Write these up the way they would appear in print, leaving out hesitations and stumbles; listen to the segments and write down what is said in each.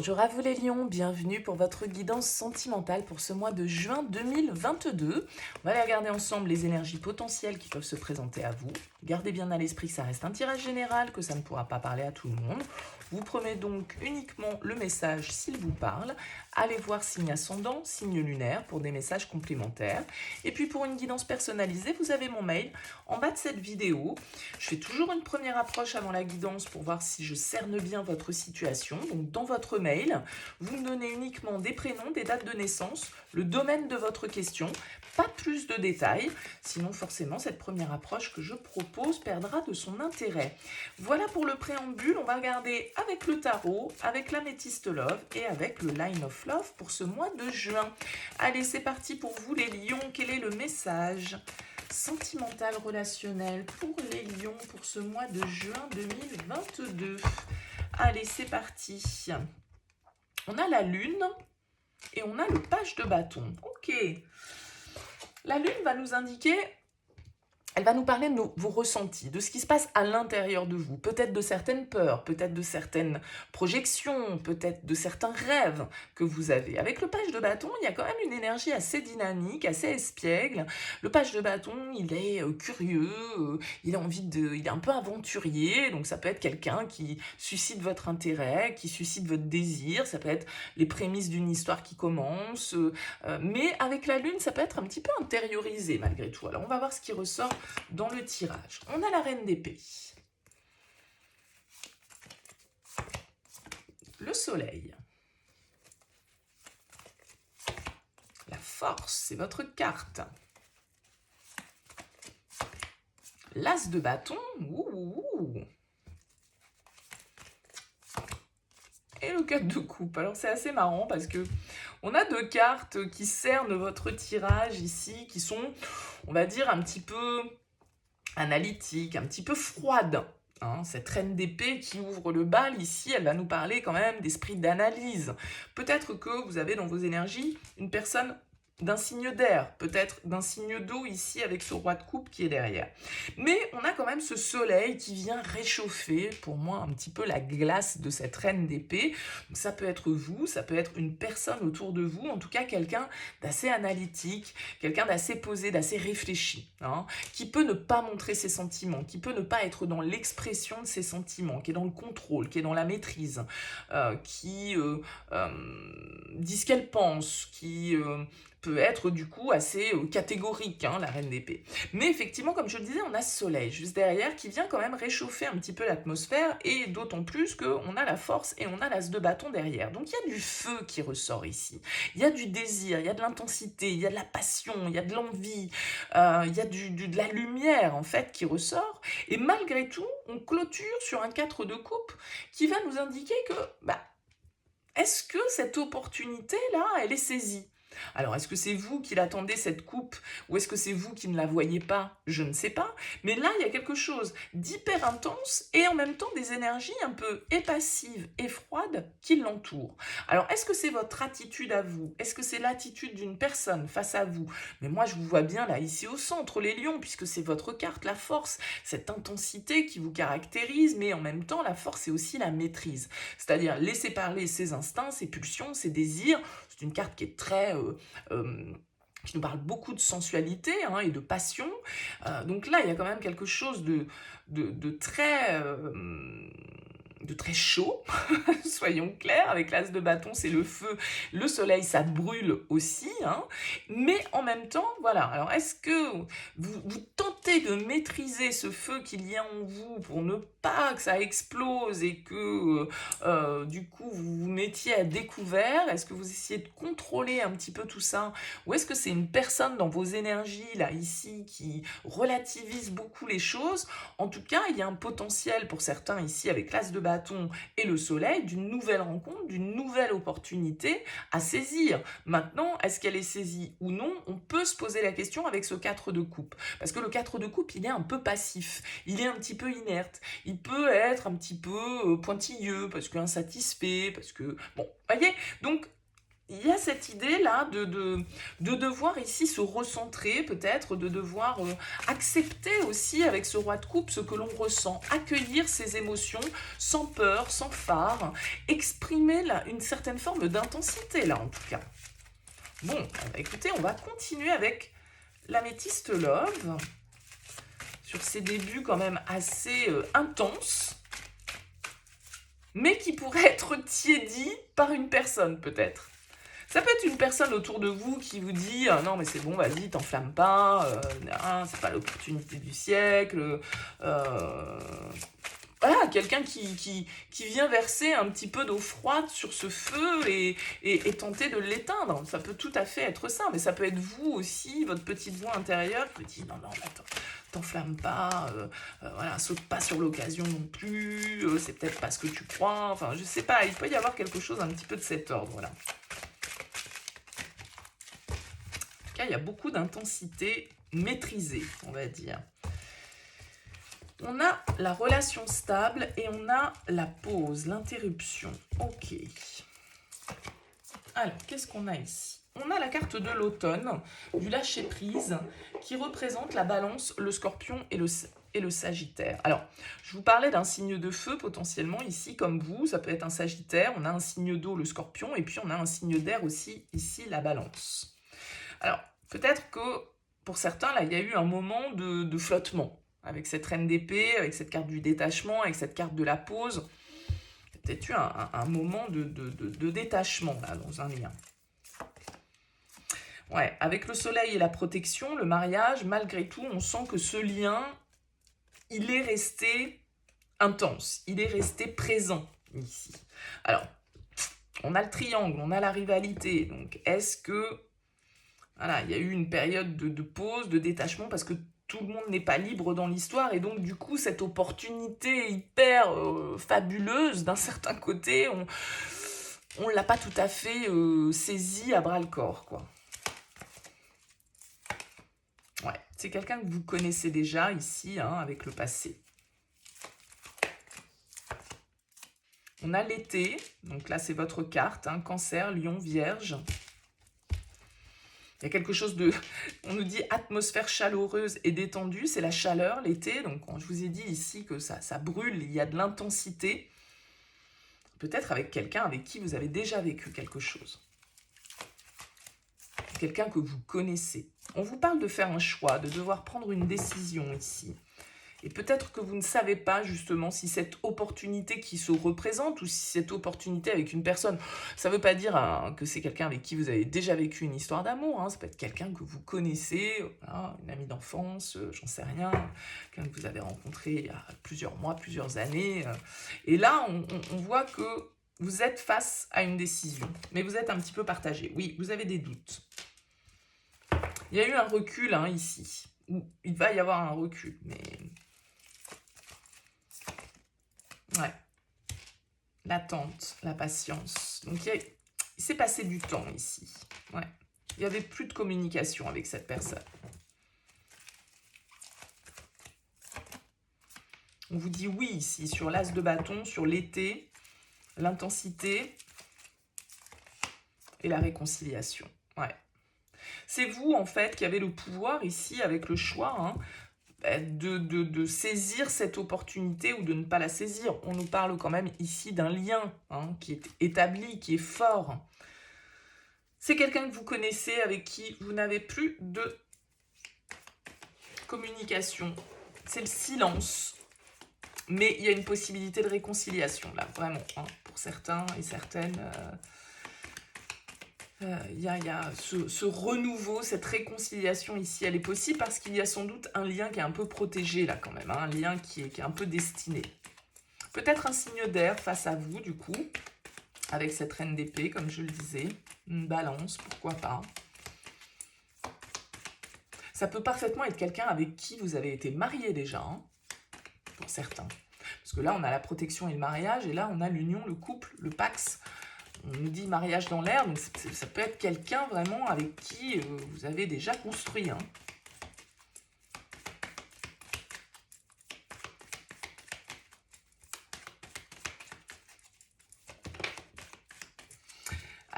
Bonjour à vous les lions, bienvenue pour votre guidance sentimentale pour ce mois de juin 2022. On va aller regarder ensemble les énergies potentielles qui peuvent se présenter à vous. Gardez bien à l'esprit que ça reste un tirage général, que ça ne pourra pas parler à tout le monde. Vous prenez donc uniquement le message s'il vous parle. Allez voir signe ascendant, signe lunaire pour des messages complémentaires. Et puis pour une guidance personnalisée, vous avez mon mail en bas de cette vidéo. Je fais toujours une première approche avant la guidance pour voir si je cerne bien votre situation. Donc dans votre mail, vous me donnez uniquement des prénoms, des dates de naissance, le domaine de votre question, pas plus de détails, sinon forcément cette première approche que je propose perdra de son intérêt. Voilà pour le préambule, on va regarder avec le tarot, avec l'améthyste love et avec le line of love pour ce mois de juin. Allez, c'est parti pour vous les lions, quel est le message sentimental relationnel pour les lions pour ce mois de juin 2022? Allez, c'est parti. On a la lune et on a le page de bâton. Ok. La lune va nous indiquer, elle va nous parler de vos ressentis, de ce qui se passe à l'intérieur de vous, peut-être de certaines peurs, peut-être de certaines projections, peut-être de certains rêves que vous avez. Avec le page de bâton, il y a quand même une énergie assez dynamique, assez espiègle. Le page de bâton, il est curieux, il est un peu aventurier, donc ça peut être quelqu'un qui suscite votre intérêt, qui suscite votre désir, ça peut être les prémices d'une histoire qui commence, mais avec la lune, ça peut être un petit peu intériorisé malgré tout. Alors on va voir ce qui ressort dans le tirage. On a la reine d'épée, le soleil, la force, c'est votre carte, l'as de bâton, et le 4 de coupe. Alors c'est assez marrant parce que on a deux cartes qui cernent votre tirage ici, qui sont, on va dire, un petit peu analytiques, un petit peu froides. Cette reine d'épée qui ouvre le bal ici, elle va nous parler quand même d'esprit d'analyse. Peut-être que vous avez dans vos énergies une personne d'un signe d'air, peut-être d'un signe d'eau ici avec ce roi de coupe qui est derrière. Mais on a quand même ce soleil qui vient réchauffer pour moi un petit peu la glace de cette reine d'épée. Ça peut être vous, ça peut être une personne autour de vous, en tout cas quelqu'un d'assez analytique, quelqu'un d'assez posé, d'assez réfléchi, qui peut ne pas montrer ses sentiments, qui peut ne pas être dans l'expression de ses sentiments, qui est dans le contrôle, qui est dans la maîtrise, qui dit ce qu'elle pense, qui peut être du coup assez catégorique, la reine d'épée. Mais effectivement, comme je le disais, on a ce soleil juste derrière qui vient quand même réchauffer un petit peu l'atmosphère, et d'autant plus qu'on a la force et on a l'as de bâton derrière. Donc il y a du feu qui ressort ici, il y a du désir, il y a de l'intensité, il y a de la passion, il y a de l'envie, il y a de la lumière en fait qui ressort, et malgré tout, on clôture sur un 4 de coupe qui va nous indiquer que, est-ce que cette opportunité-là, elle est saisie? Alors, est-ce que c'est vous qui l'attendez, cette coupe, ou est-ce que c'est vous qui ne la voyez pas? Je ne sais pas. Mais là, il y a quelque chose d'hyper intense et en même temps des énergies un peu passives et froides qui l'entourent. Alors, est-ce que c'est votre attitude à vous? Est-ce que c'est l'attitude d'une personne face à vous? Mais moi, je vous vois bien là, ici au centre, les lions, puisque c'est votre carte, la force, cette intensité qui vous caractérise, mais en même temps, la force, c'est aussi la maîtrise. C'est-à-dire laisser parler ses instincts, ses pulsions, ses désirs. C'est une carte qui est très... qui nous parle beaucoup de sensualité et de passion. Donc là, il y a quand même quelque chose de très... de très chaud, soyons clairs, avec l'as de bâton, c'est le feu, le soleil, ça brûle aussi, mais en même temps, voilà, alors est-ce que vous tentez de maîtriser ce feu qu'il y a en vous pour ne pas que ça explose et que du coup vous vous mettiez à découvert? Est-ce que vous essayez de contrôler un petit peu tout ça, ou est-ce que c'est une personne dans vos énergies, là, ici, qui relativise beaucoup les choses? En tout cas, il y a un potentiel pour certains ici, avec l'as de bâton et le soleil, d'une nouvelle rencontre, d'une nouvelle opportunité à saisir. Maintenant, est-ce qu'elle est saisie ou non? On peut se poser la question avec ce 4 de coupe. Parce que le 4 de coupe, il est un peu passif, il est un petit peu inerte, il peut être un petit peu pointilleux, parce qu'insatisfait, parce que... Bon, voyez. Donc, il y a cette idée-là de devoir ici se recentrer, peut-être, de devoir accepter aussi avec ce roi de coupe ce que l'on ressent, accueillir ses émotions sans peur, sans phare, exprimer là, une certaine forme d'intensité, là, en tout cas. Bon, écoutez, on va continuer avec l'améthyste love, sur ses débuts quand même assez intenses, mais qui pourrait être tiédi par une personne, peut-être. Ça peut être une personne autour de vous qui vous dit non mais c'est bon, vas-y, t'enflamme pas, c'est pas l'opportunité du siècle. Voilà, quelqu'un qui vient verser un petit peu d'eau froide sur ce feu et tenter de l'éteindre. Ça peut tout à fait être ça, mais ça peut être vous aussi, votre petite voix intérieure qui vous dit non, attends, t'enflamme pas, voilà, saute pas sur l'occasion non plus, c'est peut-être pas ce que tu crois, enfin je sais pas, il peut y avoir quelque chose un petit peu de cet ordre-là. Il y a beaucoup d'intensité maîtrisée, on va dire. On a la relation stable et on a la pause, l'interruption. Ok. Alors, qu'est-ce qu'on a ici? On a la carte de l'automne, du lâcher-prise, qui représente la balance, le scorpion et le sagittaire. Alors, je vous parlais d'un signe de feu potentiellement ici, comme vous, ça peut être un sagittaire, on a un signe d'eau, le scorpion, et puis on a un signe d'air aussi, ici, la balance. Alors, peut-être que pour certains, là, il y a eu un moment de flottement avec cette reine d'épée, avec cette carte du détachement, avec cette carte de la pause. Il y a peut-être eu un moment de détachement là, dans un lien. Ouais, avec le soleil et la protection, le mariage, malgré tout, on sent que ce lien, il est resté intense, il est resté présent ici. Alors, on a le triangle, on a la rivalité, donc est-ce que voilà, il y a eu une période de pause, de détachement, parce que tout le monde n'est pas libre dans l'histoire, et donc du coup, cette opportunité hyper fabuleuse, d'un certain côté, on ne l'a pas tout à fait saisie à bras-le-corps, quoi. Ouais, c'est quelqu'un que vous connaissez déjà ici, hein, avec le passé. On a l'été, donc là c'est votre carte, hein, Cancer, Lion, Vierge. Il y a quelque chose de, on nous dit atmosphère chaleureuse et détendue, c'est la chaleur l'été, donc quand je vous ai dit ici que ça brûle, il y a de l'intensité, peut-être avec quelqu'un avec qui vous avez déjà vécu quelque chose. Quelqu'un que vous connaissez. On vous parle de faire un choix, de devoir prendre une décision ici. Et peut-être que vous ne savez pas justement si cette opportunité qui se représente ou si cette opportunité avec une personne, ça ne veut pas dire que c'est quelqu'un avec qui vous avez déjà vécu une histoire d'amour, hein, ça peut être quelqu'un que vous connaissez, voilà, une amie d'enfance, j'en sais rien, quelqu'un que vous avez rencontré il y a plusieurs mois, plusieurs années. Et là, on voit que vous êtes face à une décision, mais vous êtes un petit peu partagé. Oui, vous avez des doutes. Il y a eu un recul hein, ici, ou il va y avoir un recul, mais... Ouais, l'attente, la patience. Donc, il s'est passé du temps ici. Ouais. Il n'y avait plus de communication avec cette personne. On vous dit oui ici, sur l'as de bâton, sur l'été, l'intensité et la réconciliation. Ouais. C'est vous, en fait, qui avez le pouvoir ici, avec le choix, hein, de saisir cette opportunité ou de ne pas la saisir. On nous parle quand même ici d'un lien hein, qui est établi, qui est fort. C'est quelqu'un que vous connaissez, avec qui vous n'avez plus de communication. C'est le silence. Mais il y a une possibilité de réconciliation, là, vraiment, hein, pour certains et certaines. Il y a ce renouveau, cette réconciliation ici, elle est possible parce qu'il y a sans doute un lien qui est un peu protégé là quand même, hein, un lien qui est un peu destiné. Peut-être un signe d'air face à vous du coup, avec cette reine d'épée comme je le disais, une balance, pourquoi pas. Ça peut parfaitement être quelqu'un avec qui vous avez été marié déjà, hein, pour certains. Parce que là on a la protection et le mariage, et là on a l'union, le couple, le pax. On nous dit mariage dans l'air, donc ça peut être quelqu'un vraiment avec qui vous avez déjà construit. Hein.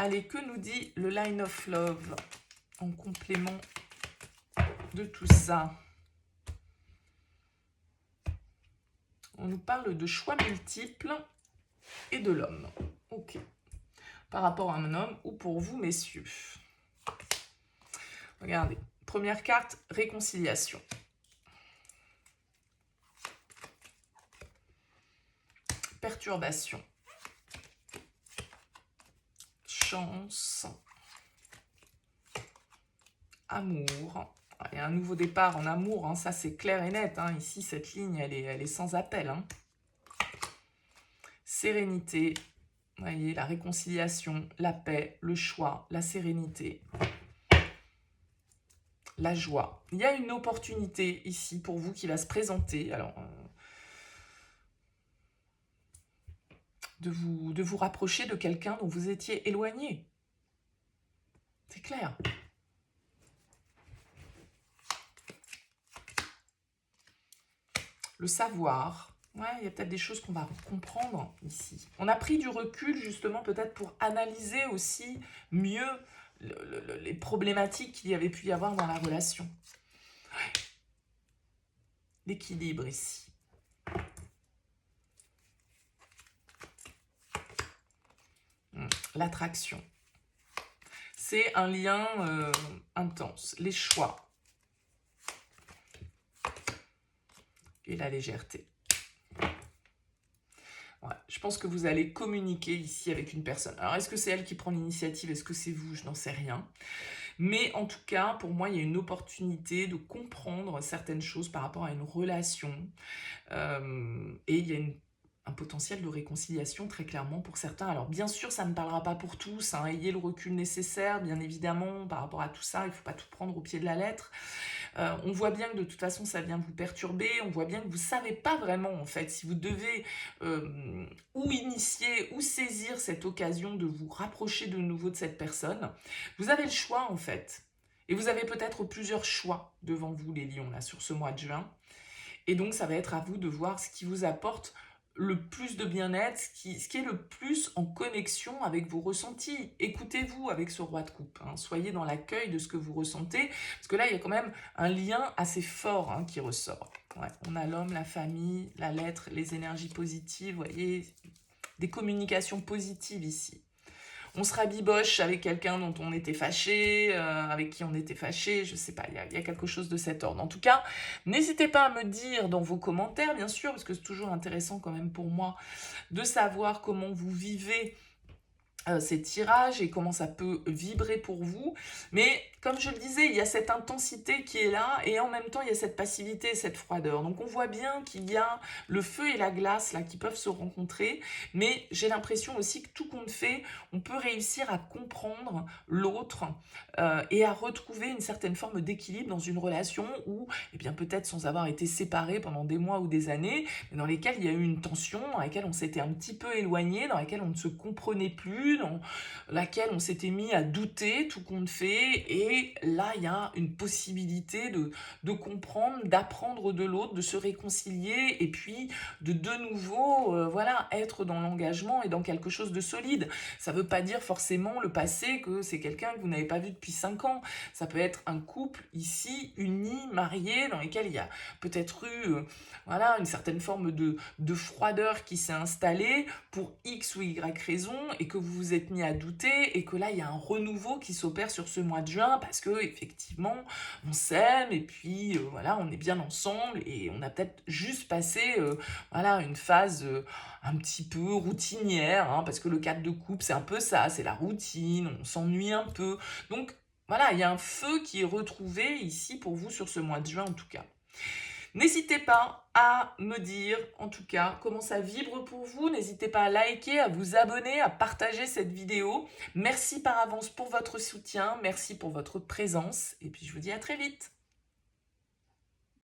Allez, que nous dit le Line of Love en complément de tout ça? On nous parle de choix multiples et de l'homme. Ok. Par rapport à un homme ou pour vous, messieurs. Regardez. Première carte, réconciliation. Perturbation. Chance. Amour. Il y a un nouveau départ en amour, hein, ça c'est clair et net. Hein. Ici, cette ligne, elle est sans appel. Hein. Sérénité. Vous voyez, la réconciliation, la paix, le choix, la sérénité. La joie. Il y a une opportunité ici pour vous qui va se présenter. Alors, de vous rapprocher de quelqu'un dont vous étiez éloigné. C'est clair. Le savoir. Ouais, il y a peut-être des choses qu'on va comprendre ici. On a pris du recul justement peut-être pour analyser aussi mieux les problématiques qu'il y avait pu y avoir dans la relation. Ouais. L'équilibre ici. L'attraction. C'est un lien intense. Les choix. Et la légèreté. Ouais, je pense que vous allez communiquer ici avec une personne. Alors, est-ce que c'est elle qui prend l'initiative? Est-ce que c'est vous? Je n'en sais rien. Mais en tout cas, pour moi, il y a une opportunité de comprendre certaines choses par rapport à une relation. Et il y a un potentiel de réconciliation très clairement pour certains. Alors bien sûr, ça ne parlera pas pour tous, hein. Ayez le recul nécessaire, bien évidemment, par rapport à tout ça. Il ne faut pas tout prendre au pied de la lettre. On voit bien que de toute façon, ça vient vous perturber. On voit bien que vous ne savez pas vraiment, en fait, si vous devez ou initier ou saisir cette occasion de vous rapprocher de nouveau de cette personne. Vous avez le choix, en fait. Et vous avez peut-être plusieurs choix devant vous, les lions, là, sur ce mois de juin. Et donc, ça va être à vous de voir ce qui vous apporte le plus de bien-être, ce qui est le plus en connexion avec vos ressentis. Écoutez-vous avec ce roi de coupe. Hein. Soyez dans l'accueil de ce que vous ressentez. Parce que là, il y a quand même un lien assez fort qui ressort. Ouais, on a l'homme, la famille, la lettre, les énergies positives. Vous voyez, des communications positives ici. On se rabiboche avec quelqu'un dont on était fâché, avec qui on était fâché, je sais pas, il y a quelque chose de cet ordre. En tout cas, n'hésitez pas à me dire dans vos commentaires, bien sûr, parce que c'est toujours intéressant quand même pour moi de savoir comment vous vivez ces tirages et comment ça peut vibrer pour vous. Mais comme je le disais, il y a cette intensité qui est là et en même temps, il y a cette passivité et cette froideur. Donc on voit bien qu'il y a le feu et la glace là qui peuvent se rencontrer, mais j'ai l'impression aussi que tout compte fait, on peut réussir à comprendre l'autre et à retrouver une certaine forme d'équilibre dans une relation où, eh bien peut-être sans avoir été séparés pendant des mois ou des années, mais dans lesquelles il y a eu une tension, dans laquelle on s'était un petit peu éloigné, dans laquelle on ne se comprenait plus, dans laquelle on s'était mis à douter, tout compte fait, et là il y a une possibilité de comprendre, d'apprendre de l'autre, de se réconcilier, et puis de nouveau, voilà, être dans l'engagement et dans quelque chose de solide. Ça ne veut pas dire forcément le passé que c'est quelqu'un que vous n'avez pas vu depuis 5 ans. Ça peut être un couple ici, uni, marié, dans lequel il y a peut-être eu voilà, une certaine forme de froideur qui s'est installée pour X ou Y raison, et que vous vous êtes mis à douter, et que là il y a un renouveau qui s'opère sur ce mois de juin, parce que effectivement on s'aime, et puis voilà, on est bien ensemble, et on a peut-être juste passé voilà, une phase un petit peu routinière, hein, parce que le cadre de couple c'est un peu ça, c'est la routine, on s'ennuie un peu, donc voilà, il y a un feu qui est retrouvé ici pour vous sur ce mois de juin en tout cas. N'hésitez pas à me dire, en tout cas, comment ça vibre pour vous. N'hésitez pas à liker, à vous abonner, à partager cette vidéo. Merci par avance pour votre soutien, merci pour votre présence, et puis je vous dis à très vite.